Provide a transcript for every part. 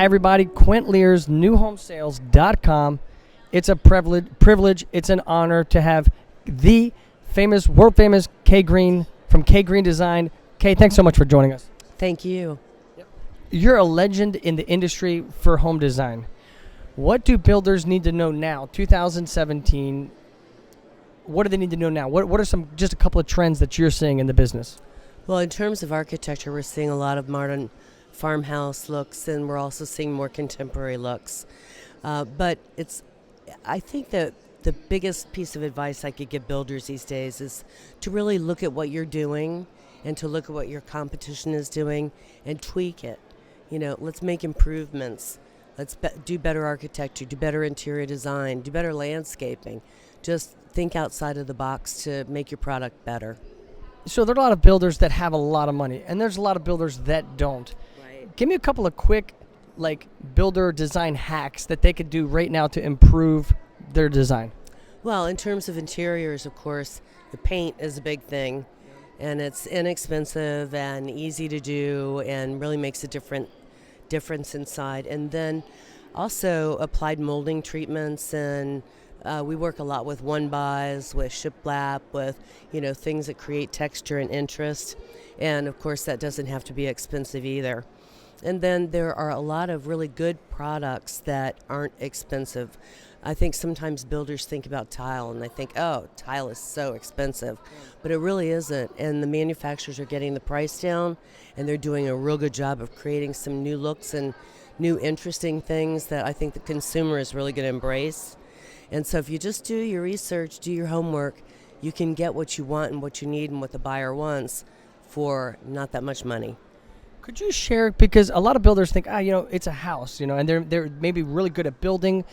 Hi, everybody. Quint Lear's newhomesales.com. It's a privilege. It's an honor to have the famous, world famous Kay Green from Kay Green Design. Kay, thanks so much for joining us. Thank you. You're a legend in the industry for home design. What do builders need to know now, 2017? What do they need to know now? What are just a couple of trends that you're seeing in the business? Well, in terms of architecture, we're seeing a lot of modern farmhouse looks, and we're also seeing more contemporary looks. But I think that the biggest piece of advice I could give builders these days is to really look at what you're doing and to look at what your competition is doing and tweak it. Let's make improvements. Let's do better architecture, do better interior design, do better landscaping. Just think outside of the box to make your product better. So there are a lot of builders that have a lot of money, and there's a lot of builders that don't. Right. Give me a couple of quick, builder design hacks that they could do right now to improve their design. Well, in terms of interiors, of course, the paint is a big thing, and it's inexpensive and easy to do and really makes a difference inside. And then also applied molding treatments, and we work a lot with one-bys, with shiplap, with things that create texture and interest. And of course, that doesn't have to be expensive either. And then there are a lot of really good products that aren't expensive. I think sometimes builders think about tile and they think, oh, tile is so expensive. But it really isn't. And the manufacturers are getting the price down, and they're doing a real good job of creating some new looks and new interesting things that I think the consumer is really going to embrace. And so if you just do your research, do your homework, you can get what you want and what you need and what the buyer wants for not that much money. Could you share, because a lot of builders think, it's a house, and they're maybe really good at building,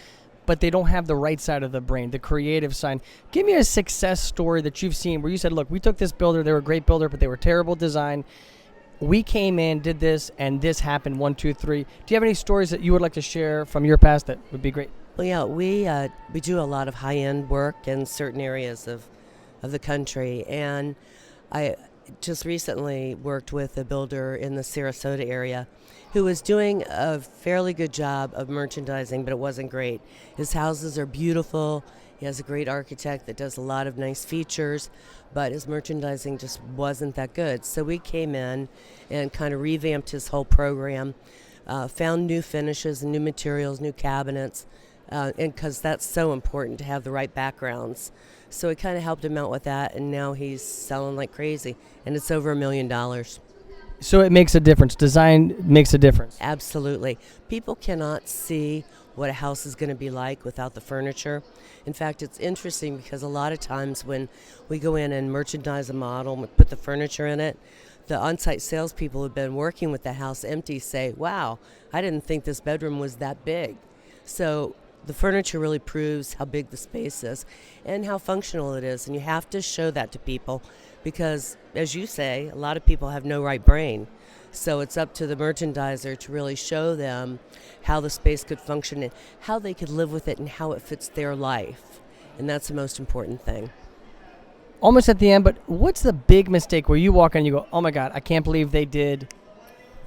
but they don't have the right side of the brain, the creative side. Give me a success story that you've seen where you said, look, we took this builder, they were a great builder, but they were terrible design. We came in, did this, and this happened, 1, 2, 3. Do you have any stories that you would like to share from your past that would be great? Well, yeah, we do a lot of high-end work in certain areas of the country, and I just recently worked with a builder in the Sarasota area who was doing a fairly good job of merchandising, but it wasn't great. His houses are beautiful. He has a great architect that does a lot of nice features, but his merchandising just wasn't that good. So we came in and kind of revamped his whole program, found new finishes and new materials, new cabinets, and because that's so important to have the right backgrounds. So it kind of helped him out with that, and now he's selling like crazy, and it's over $1 million. So it makes a difference. Design makes a difference. Absolutely. People cannot see what a house is going to be like without the furniture. In fact, it's interesting because a lot of times when we go in and merchandise a model and put the furniture in it, the on-site salespeople who've been working with the house empty say, wow, I didn't think this bedroom was that big. So the furniture really proves how big the space is and how functional it is. And you have to show that to people because, as you say, a lot of people have no right brain. So it's up to the merchandiser to really show them how the space could function and how they could live with it and how it fits their life. And that's the most important thing. Almost at the end, but what's the big mistake where you walk in and you go, oh my God, I can't believe they did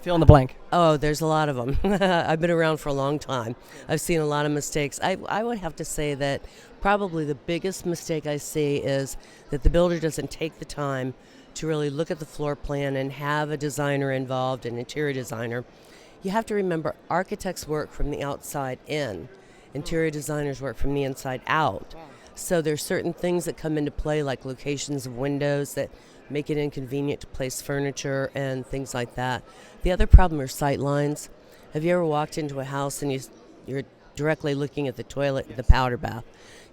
fill in the blank? Oh, there's a lot of them. I've been around for a long time. I've seen a lot of mistakes. I would have to say that probably the biggest mistake I see is that the builder doesn't take the time to really look at the floor plan and have a designer involved, an interior designer. You have to remember, architects work from the outside in. Interior designers work from the inside out. So there's certain things that come into play, like locations of windows that make it inconvenient to place furniture and things like that. The other problem are sight lines. Have you ever walked into a house and you're directly looking at the toilet, the powder bath?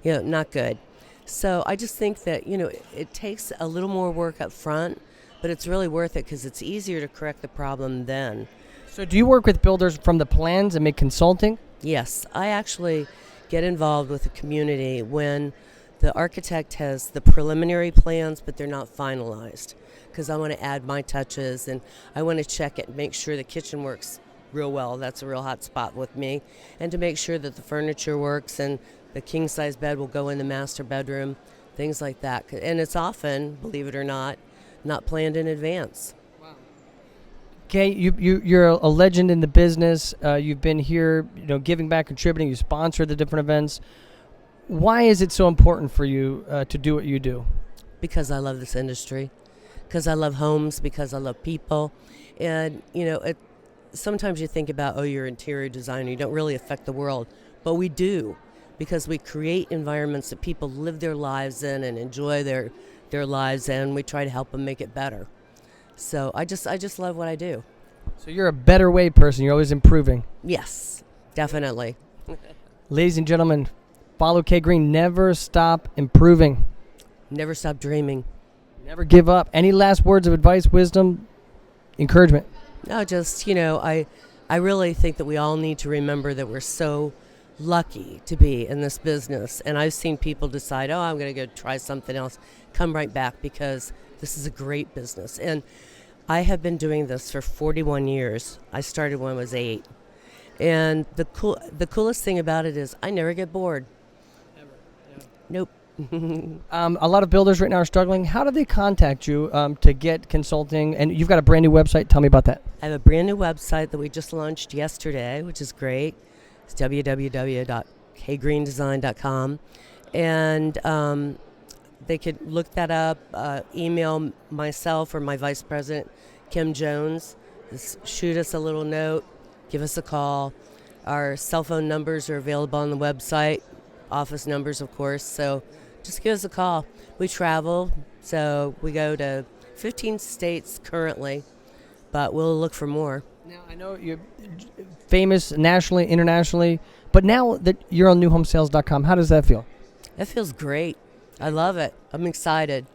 Not good. So I just think that, it takes a little more work up front, but it's really worth it because it's easier to correct the problem then. So do you work with builders from the plans and make consulting? Yes, I actually get involved with the community when the architect has the preliminary plans, but they're not finalized, because I want to add my touches and I want to check it and make sure the kitchen works real well. That's a real hot spot with me. And to make sure that the furniture works and the king-size bed will go in the master bedroom, things like that. And it's often, believe it or not planned in advance. Wow. Kay, you're a legend in the business. You've been here, giving back, contributing. You sponsor the different events. Why is it so important for you to do what you do? Because I love this industry, because I love homes, because I love people. And, sometimes you think about, oh, you're an interior designer, you don't really affect the world. But we do, because we create environments that people live their lives in and enjoy their lives in. We try to help them make it better. So I just love what I do. So you're a better way person. You're always improving. Yes, definitely. Ladies and gentlemen, follow Kay Green. Never stop improving. Never stop dreaming. Never give up. Any last words of advice, wisdom, encouragement? No, just, I really think that we all need to remember that we're so lucky to be in this business. And I've seen people decide, oh, I'm going to go try something else, come right back, because this is a great business. And I have been doing this for 41 years. I started when I was 8. And the coolest thing about it is I never get bored. Ever. Yeah. Nope. A lot of builders right now are struggling. How do they contact you to get consulting? And you've got a brand new website. Tell me about that. I have a brand new website that we just launched yesterday, which is great. It's www.kgreendesign.com. And they could look that up, email myself or my vice president, Kim Jones. Just shoot us a little note, give us a call. Our cell phone numbers are available on the website, office numbers, of course. So just give us a call. We travel, so we go to 15 states currently, but we'll look for more. Now, I know you're famous nationally, internationally, but now that you're on newhomesales.com, how does that feel? That feels great. I love it. I'm excited.